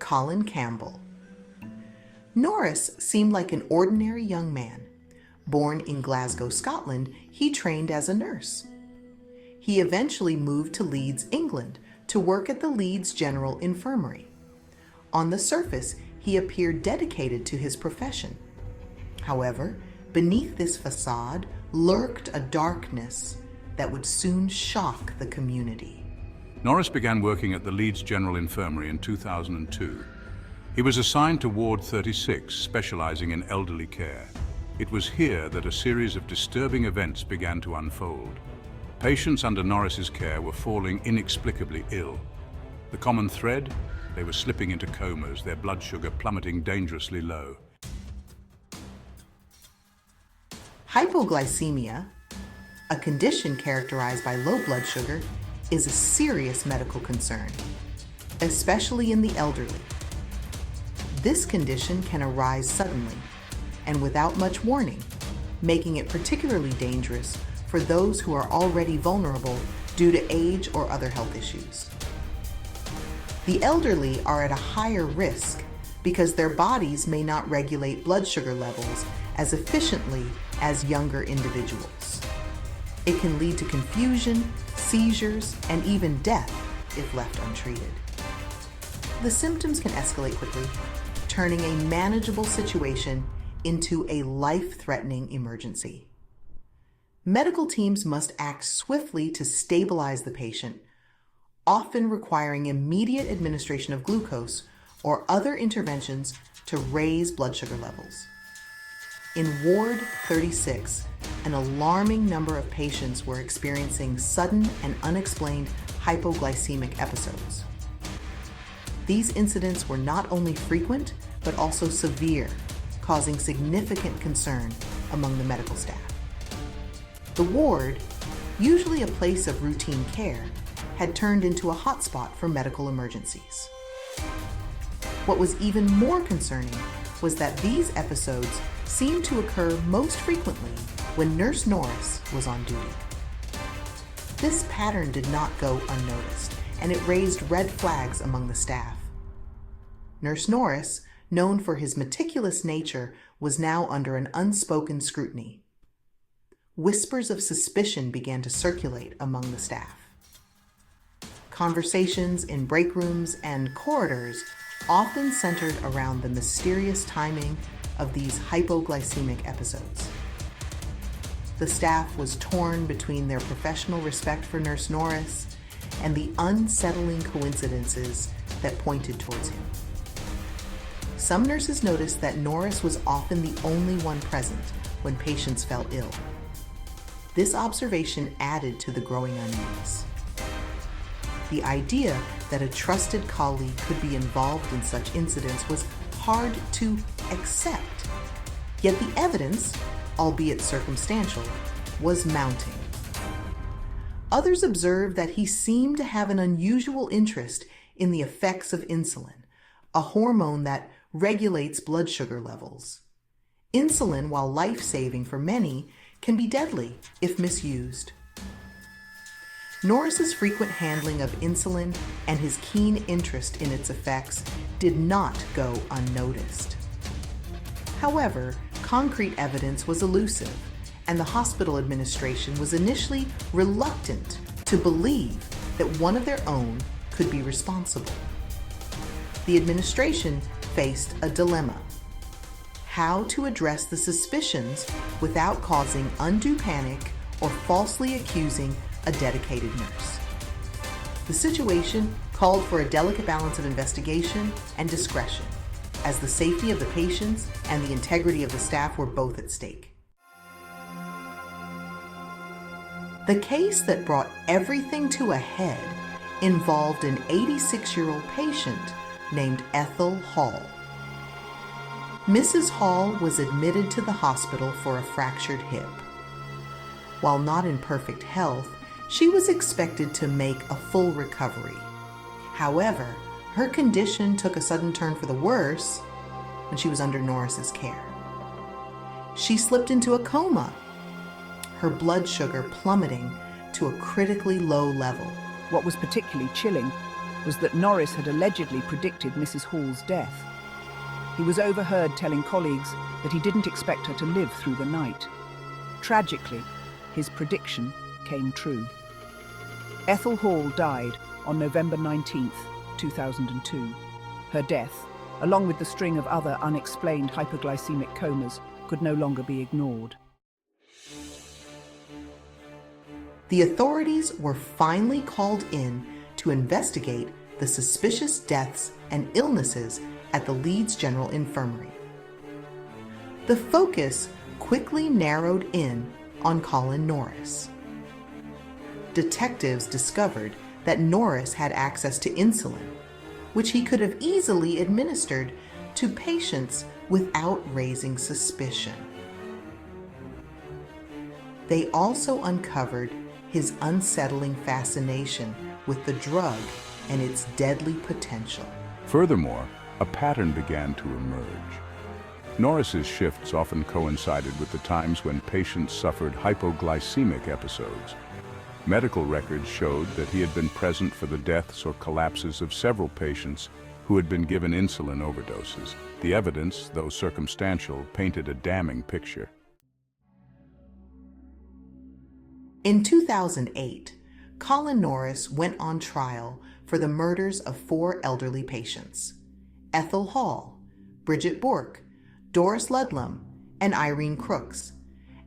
Colin Campbell. Norris seemed like an ordinary young man. Born in Glasgow, Scotland, he trained as a nurse. He eventually moved to Leeds, England, to work at the Leeds General Infirmary. On the surface, he appeared dedicated to his profession. However, beneath this facade lurked a darkness that would soon shock the community. Norris began working at the Leeds General Infirmary in 2002. He was assigned to Ward 36, specializing in elderly care. It was here that a series of disturbing events began to unfold. Patients under Norris's care were falling inexplicably ill. The common thread? They were slipping into comas, their blood sugar plummeting dangerously low. Hypoglycemia, a condition characterized by low blood sugar, is a serious medical concern, especially in the elderly. This condition can arise suddenly and without much warning, making it particularly dangerous for those who are already vulnerable due to age or other health issues. The elderly are at a higher risk because their bodies may not regulate blood sugar levels as efficiently as younger individuals. It can lead to confusion, seizures, and even death if left untreated. The symptoms can escalate quickly, turning a manageable situation into a life-threatening emergency. Medical teams must act swiftly to stabilize the patient, often requiring immediate administration of glucose or other interventions to raise blood sugar levels. In Ward 36, an alarming number of patients were experiencing sudden and unexplained hypoglycemic episodes. These incidents were not only frequent, but also severe, causing significant concern among the medical staff. The ward, usually a place of routine care, had turned into a hotspot for medical emergencies. What was even more concerning was that these episodes seemed to occur most frequently when Nurse Norris was on duty. This pattern did not go unnoticed, and it raised red flags among the staff. Nurse Norris, known for his meticulous nature, was now under an unspoken scrutiny. Whispers of suspicion began to circulate among the staff. Conversations in break rooms and corridors often centered around the mysterious timing of these hypoglycemic episodes. The staff was torn between their professional respect for Nurse Norris and the unsettling coincidences that pointed towards him. Some nurses noticed that Norris was often the only one present when patients fell ill. This observation added to the growing unease. The idea that a trusted colleague could be involved in such incidents was hard to accept, yet the evidence, albeit circumstantial, was mounting. Others observed that he seemed to have an unusual interest in the effects of insulin, a hormone that regulates blood sugar levels. Insulin, while life-saving for many, can be deadly if misused. Norris's frequent handling of insulin and his keen interest in its effects did not go unnoticed. However, concrete evidence was elusive, and the hospital administration was initially reluctant to believe that one of their own could be responsible. The administration faced a dilemma: how to address the suspicions without causing undue panic or falsely accusing a dedicated nurse. The situation called for a delicate balance of investigation and discretion, as the safety of the patients and the integrity of the staff were both at stake. The case that brought everything to a head involved an 86-year-old patient named Ethel Hall. Mrs. Hall was admitted to the hospital for a fractured hip. While not in perfect health, she was expected to make a full recovery. However, her condition took a sudden turn for the worse when she was under Norris's care. She slipped into a coma, her blood sugar plummeting to a critically low level. What was particularly chilling was that Norris had allegedly predicted Mrs. Hall's death. He was overheard telling colleagues that he didn't expect her to live through the night. Tragically, his prediction came true. Ethel Hall died on November 19, 2002. Her death, along with the string of other unexplained hypoglycemic comas, could no longer be ignored. The authorities were finally called in to investigate the suspicious deaths and illnesses at the Leeds General Infirmary. The focus quickly narrowed in on Colin Norris. Detectives discovered that Norris had access to insulin, which he could have easily administered to patients without raising suspicion. They also uncovered his unsettling fascination with the drug and its deadly potential. Furthermore, a pattern began to emerge. Norris's shifts often coincided with the times when patients suffered hypoglycemic episodes. Medical records showed that he had been present for the deaths or collapses of several patients who had been given insulin overdoses. The evidence, though circumstantial, painted a damning picture. In 2008, Colin Norris went on trial for the murders of 4 elderly patients: Ethel Hall, Bridget Bourke, Doris Ludlam, and Irene Crooks,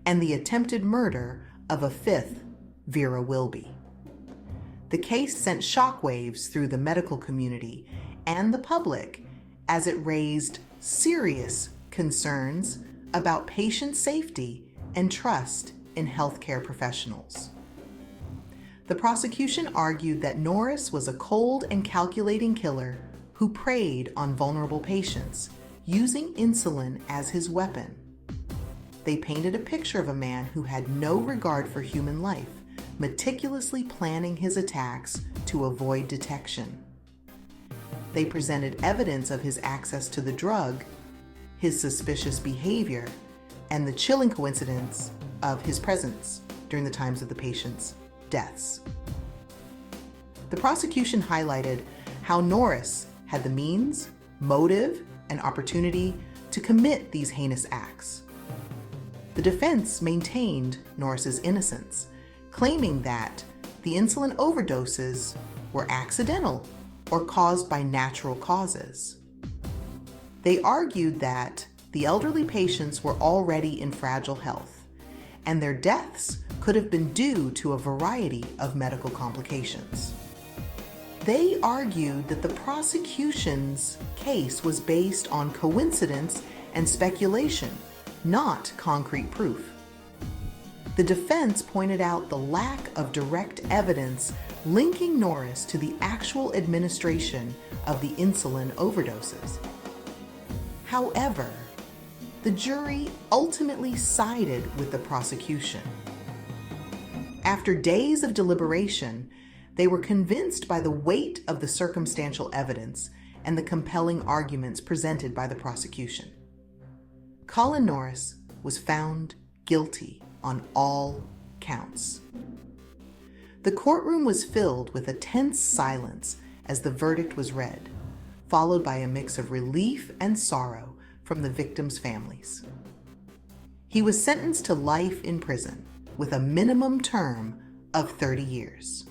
and the attempted murder of a 5th, Vera Wilby. The case sent shockwaves through the medical community and the public as it raised serious concerns about patient safety and trust in healthcare professionals. The prosecution argued that Norris was a cold and calculating killer who preyed on vulnerable patients, using insulin as his weapon. They painted a picture of a man who had no regard for human life, meticulously planning his attacks to avoid detection. They presented evidence of his access to the drug, his suspicious behavior, and the chilling coincidence of his presence during the times of the patient's deaths. The prosecution highlighted how Norris had the means, motive, and opportunity to commit these heinous acts. The defense maintained Norris's innocence, claiming that the insulin overdoses were accidental or caused by natural causes. They argued that the elderly patients were already in fragile health, and their deaths could have been due to a variety of medical complications. They argued that the prosecution's case was based on coincidence and speculation, not concrete proof. The defense pointed out the lack of direct evidence linking Norris to the actual administration of the insulin overdoses. However, the jury ultimately sided with the prosecution. After days of deliberation, they were convinced by the weight of the circumstantial evidence and the compelling arguments presented by the prosecution. Colin Norris was found guilty on all counts. The courtroom was filled with a tense silence as the verdict was read, followed by a mix of relief and sorrow from the victims' families. He was sentenced to life in prison with a minimum term of 30 years.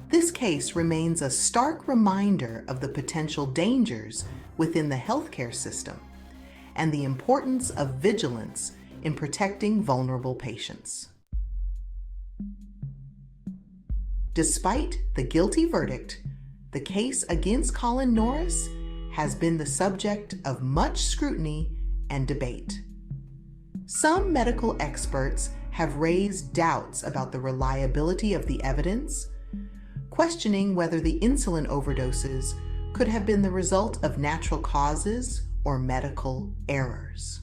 This case remains a stark reminder of the potential dangers within the healthcare system and the importance of vigilance in protecting vulnerable patients. Despite the guilty verdict, the case against Colin Norris has been the subject of much scrutiny and debate. Some medical experts have raised doubts about the reliability of the evidence, questioning whether the insulin overdoses could have been the result of natural causes or medical errors.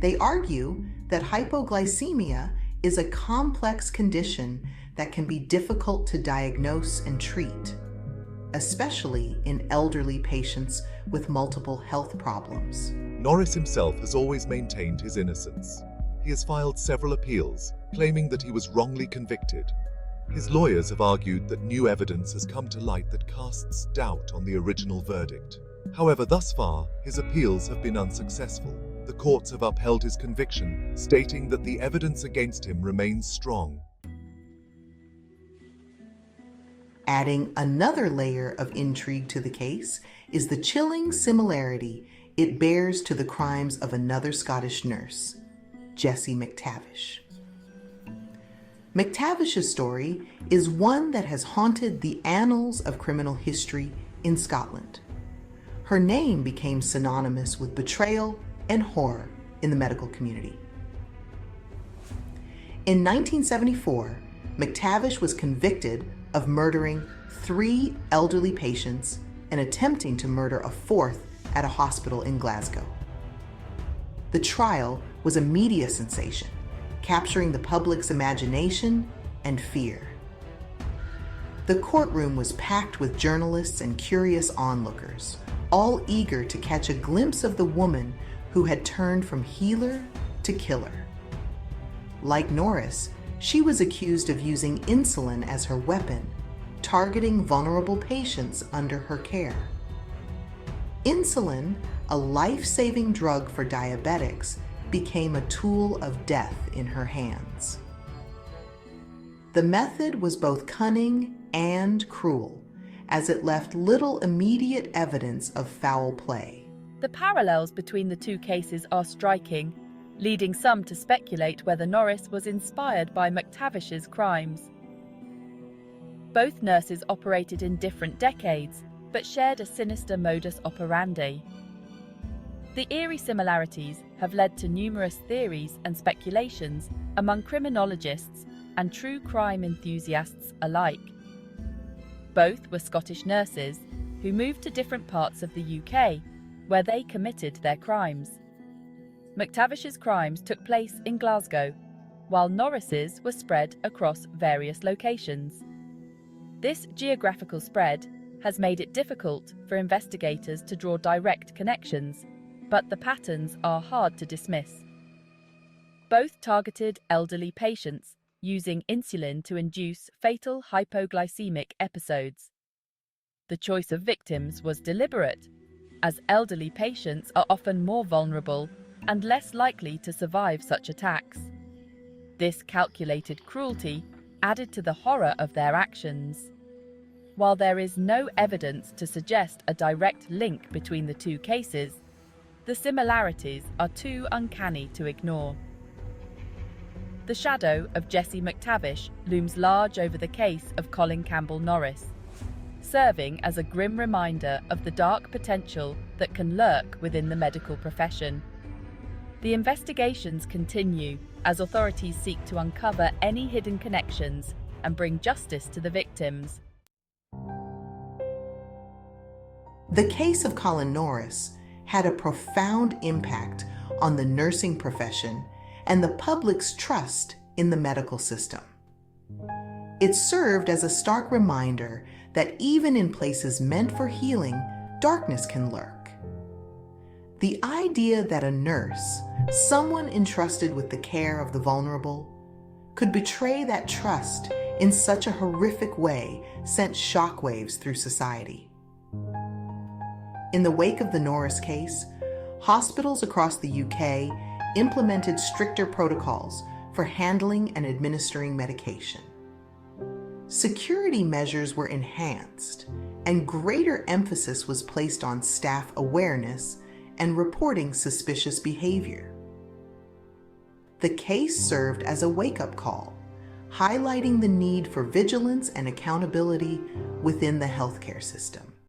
They argue that hypoglycemia is a complex condition that can be difficult to diagnose and treat, especially in elderly patients with multiple health problems. Norris himself has always maintained his innocence. He has filed several appeals, claiming that he was wrongly convicted. His lawyers have argued that new evidence has come to light that casts doubt on the original verdict. However, thus far, his appeals have been unsuccessful. The courts have upheld his conviction, stating that the evidence against him remains strong. Adding another layer of intrigue to the case is the chilling similarity it bears to the crimes of another Scottish nurse, Jessie McTavish. McTavish's story is one that has haunted the annals of criminal history in Scotland. Her name became synonymous with betrayal and horror in the medical community. In 1974, McTavish was convicted of murdering 3 elderly patients and attempting to murder a 4th at a hospital in Glasgow. The trial was a media sensation, capturing the public's imagination and fear. The courtroom was packed with journalists and curious onlookers, all eager to catch a glimpse of the woman who had turned from healer to killer. Like Norris, she was accused of using insulin as her weapon, targeting vulnerable patients under her care. Insulin, a life-saving drug for diabetics, became a tool of death in her hands. The method was both cunning and cruel, as it left little immediate evidence of foul play. The parallels between the two cases are striking, leading some to speculate whether Norris was inspired by McTavish's crimes. Both nurses operated in different decades, but shared a sinister modus operandi. The eerie similarities have led to numerous theories and speculations among criminologists and true crime enthusiasts alike. Both were Scottish nurses who moved to different parts of the UK, where they committed their crimes. McTavish's crimes took place in Glasgow, while Norris's were spread across various locations. This geographical spread has made it difficult for investigators to draw direct connections, but the patterns are hard to dismiss. Both targeted elderly patients, using insulin to induce fatal hypoglycemic episodes. The choice of victims was deliberate, as elderly patients are often more vulnerable and less likely to survive such attacks. This calculated cruelty added to the horror of their actions. While there is no evidence to suggest a direct link between the two cases, the similarities are too uncanny to ignore. The shadow of Jessie McTavish looms large over the case of Colin Norris, serving as a grim reminder of the dark potential that can lurk within the medical profession. The investigations continue as authorities seek to uncover any hidden connections and bring justice to the victims. The case of Colin Norris had a profound impact on the nursing profession and the public's trust in the medical system. It served as a stark reminder that even in places meant for healing, darkness can lurk. The idea that a nurse, someone entrusted with the care of the vulnerable, could betray that trust in such a horrific way sent shockwaves through society. In the wake of the Norris case, hospitals across the UK implemented stricter protocols for handling and administering medication. Security measures were enhanced, and greater emphasis was placed on staff awareness and reporting suspicious behavior. The case served as a wake-up call, highlighting the need for vigilance and accountability within the healthcare system.